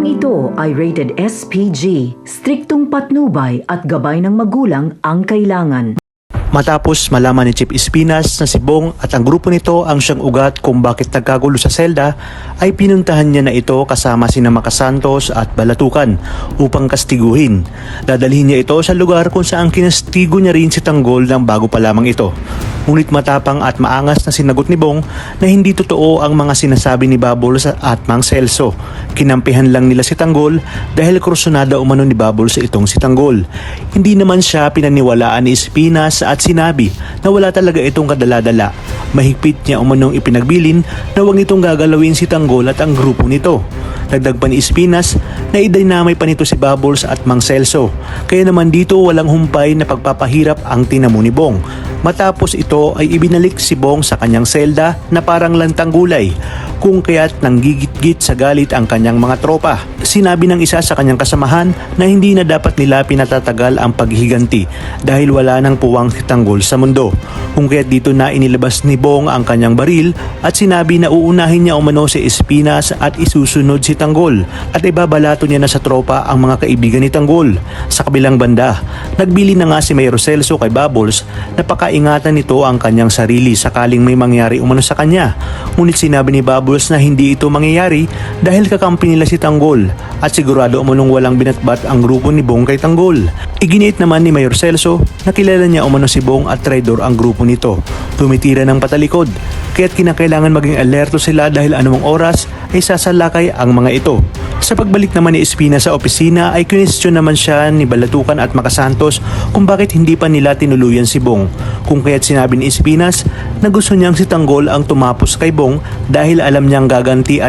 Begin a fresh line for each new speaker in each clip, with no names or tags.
Programang ito ay rated SPG, striktong patnubay at gabay ng magulang ang kailangan.
Matapos malaman ni Chief Espinas na si Bong at ang grupo nito ang siyang ugat kung bakit nagkagulo sa selda, ay pinuntahan niya na ito kasama sina Maka Santos at Balatukan upang kastiguhin. Dadalhin niya ito sa lugar kung saan kinastigo niya rin si Tanggol ng bago pa lamang ito. Ngunit matapang at maangas na sinagot ni Bong na hindi totoo ang mga sinasabi ni Bubbles at Mang Celso. Kinampihan lang nila si Tanggol dahil krusonada umano ni Bubbles itong si Tanggol. Hindi naman siya pinaniwalaan ni Espinas at sinabi na wala talaga itong kadaladala. Mahigpit niya umanong ipinagbilin na huwag nitong gagalawin si Tanggol at ang grupo nito. Dagdag pa ni Espinas na idinamay pa nito si Bubbles at Mang Celso. Kaya naman dito walang humpay na pagpapahirap ang tinamo ni Bong. Matapos ito ay ibinalik si Bong sa kanyang selda na parang lantang gulay, kung kaya't nanggigit-git sa galit ang kanyang mga tropa. Sinabi ng isa sa kanyang kasamahan na hindi na dapat nila pinatatagal ang paghihiganti dahil wala nang puwang si Tanggol sa mundo. Kung kaya't dito na inilabas ni Bong ang kanyang baril at sinabi na uunahin niya umano si Espinas at isusunod si Tanggol at ibabalato niya na sa tropa ang mga kaibigan ni Tanggol. Sa kabilang banda, nagbili na nga si Mayor Celso kay Bubbles na pakaingatan nito ang kanyang sarili sakaling may mangyari umano sa kanya. Ngunit sinabi ni Bubbles na hindi ito mangyayari dahil kakampi nila si Tanggol at sigurado umanong walang binatbat ang grupo ni Bong kay Tanggol. Iginiit naman ni Mayor Celso na kilala niya umano si Bong at traidor ang grupo nito. Tumitira ng patalikod, kaya't kinakailangan maging alerto sila dahil anumang oras ay sasalakay ang mga ito. Sa pagbalik naman ni Espinas sa opisina ay kinestyon naman siya ni Balatukan at Maka Santos kung bakit hindi pa nila tinuluyan si Bong. Kung kaya't sinabi ni Espinas na gusto niyang si Tanggol ang tumapos kay Bong dahil alam niyang gaganti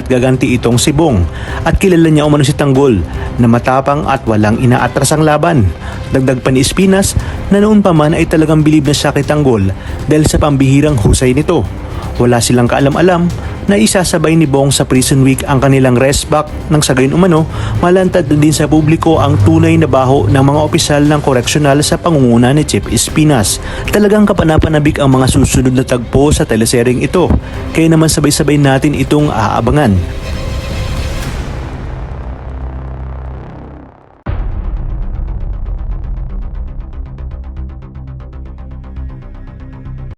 itong si Bong. At kilala niya umano si Tanggol na matapang at walang inaatrasang laban. Dagdag pa ni Espinas na noon pa man ay talagang bilib na siya kay Tanggol dahil sa pambihirang husay nito. Wala silang kaalam-alam na isasabay ni Bong sa Prison Week ang kanilang rest back nang sa gayon umano malantad din sa publiko ang tunay na baho ng mga opisyal ng koreksyonal sa pangunguna ni Chief Espinas. Talagang kapanapanabik ang mga susunod na tagpo sa teleseryeng ito, kaya naman sabay-sabay natin itong aabangan.